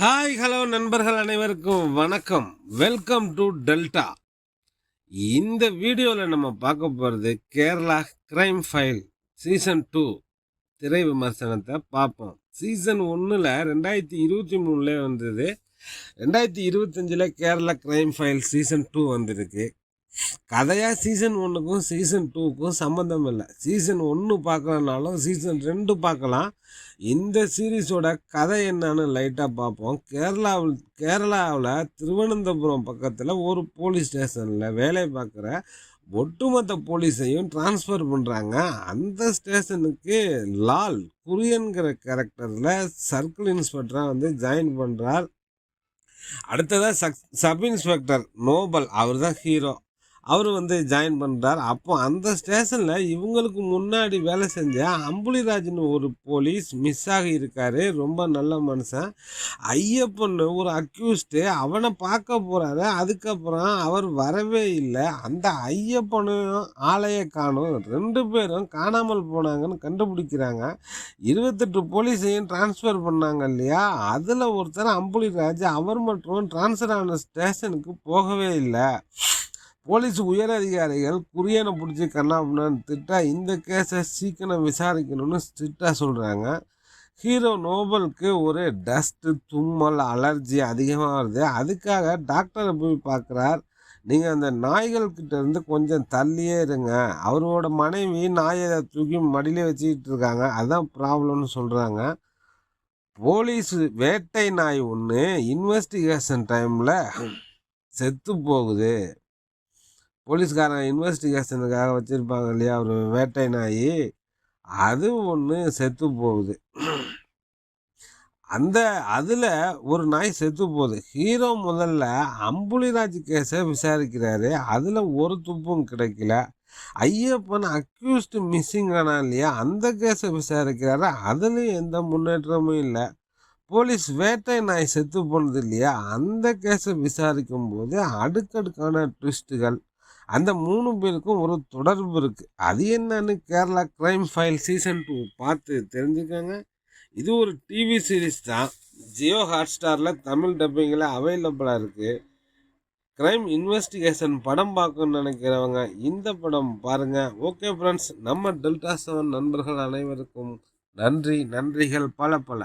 Hi hello நண்பர்கள் அனைவருக்கும் வணக்கம். Welcome to delta. இந்த வீடியோவில் நம்ம பார்க்க போகிறது கேரளா கிரைம் ஃபைல் சீசன் 2 திரை விமர்சனத்தை பார்ப்போம். சீசன் 1ல் 2023 வந்தது. 2025 கேரளா கிரைம் ஃபைல் சீசன் 2 வந்திருக்கு. கதையாக சீசன் 1க்கும் சீசன் 2க்கும் சம்மந்தம் இல்லை. சீசன் 1 பார்க்கலனாலும் சீசன் 2 பார்க்கலாம். இந்த சீரீஸோட கதை என்னன்னு லைட்டாக பார்ப்போம். கேரளாவில் திருவனந்தபுரம் பக்கத்தில் ஒரு போலீஸ் ஸ்டேஷனில் வேலை பார்க்குற ஒட்டுமொத்த போலீஸையும் டிரான்ஸ்ஃபர் பண்ணுறாங்க. அந்த ஸ்டேஷனுக்கு லால் குரியன்கிற கேரக்டரில் சர்க்கிள் இன்ஸ்பெக்டராக வந்து ஜாயின் பண்ணுறார். அடுத்ததாக சப் இன்ஸ்பெக்டர் நோபல், அவர் தான் ஹீரோ. அவர் வந்து ஜாயின் பண்ணுறார். அப்போ அந்த ஸ்டேஷனில் இவங்களுக்கு முன்னாடி வேலை செஞ்ச அம்புலிராஜ்னு ஒரு போலீஸ் மிஸ் ஆகி இருக்காரு. ரொம்ப நல்ல மனுஷன். ஐயப்பன் ஒரு அக்யூஸ்டு, அவனை பார்க்க போகிறாரு. அதுக்கப்புறம் அவர் வரவே இல்லை. அந்த ஐயப்பனும் ஆளையை காணும். 2 பேரும் காணாமல் போனாங்கன்னு கண்டுபிடிக்கிறாங்க. 28 போலீஸையும் டிரான்ஸ்ஃபர் பண்ணாங்க இல்லையா, அதில் ஒருத்தர் அம்புலிராஜ். அவர் மட்டும் டிரான்ஸ்ஃபர் ஆன ஸ்டேஷனுக்கு போகவே இல்லை. போலீஸ் உயர் அதிகாரிகள் குரியனை பிடிச்சி கண்ணாபுண்ணான்னு திட்டா இந்த கேஸை சீக்கிரம் விசாரிக்கணும்னு ஸ்ட்ரிக்டாக சொல்கிறாங்க. ஹீரோ நோபலுக்கு ஒரு டஸ்ட்டு, தும்மல், அலர்ஜி அதிகமாக வருது. அதுக்காக டாக்டரை போய் பார்க்குறார். நீங்கள் அந்த நாய்கள்கிட்ட இருந்து கொஞ்சம் தள்ளியே இருங்க. அவரோட மனைவி நாயை தூக்கி மடியிலே வச்சுக்கிட்டு இருக்காங்க, அதுதான் ப்ராப்ளம்னு சொல்கிறாங்க. போலீஸ் வேட்டை நாய் ஒன்று இன்வெஸ்டிகேஷன் டைமில் செத்து போகுது. போலீஸ்காரன் இன்வெஸ்டிகேஷனுக்காக வச்சுருப்பாங்க இல்லையா ஒரு வேட்டை நாய், அது ஒன்று செத்து போகுது. அதில் ஒரு நாய் செத்து போகுது. ஹீரோ முதல்ல அம்புலிராஜ் கேஸை விசாரிக்கிறாரு. அதில் ஒரு துப்பும் கிடைக்கல. ஐயப்பன் அக்யூஸ்டு மிஸ்ஸிங் ஆனா இல்லையா, அந்த கேஸை விசாரிக்கிறாரு. அதுலேயும் எந்த முன்னேற்றமும் இல்லை. போலீஸ் வேட்டை நாய் செத்து போனது இல்லையா, அந்த கேஸை விசாரிக்கும் போது அடுக்கடுக்கான ட்விஸ்ட்டுகள். அந்த 3 பேருக்கும் ஒரு தொடர்பு இருக்குது. அது என்னன்னு கேரளா கிரைம் ஃபைல் சீசன் 2 பார்த்து தெரிஞ்சுக்கோங்க. இது ஒரு டிவி சீரீஸ் தான். ஜியோ ஹாட்ஸ்டாரில் தமிழ் டப்பிங்கில் அவைலபிளாக இருக்குது. கிரைம் இன்வெஸ்டிகேஷன் படம் பார்க்கணுன்னு நினைக்கிறவங்க இந்த படம் பாருங்கள். ஓகே ஃப்ரெண்ட்ஸ், நம்ம டெல்டா 7 நண்பர்கள் அனைவருக்கும் நன்றிகள் பல.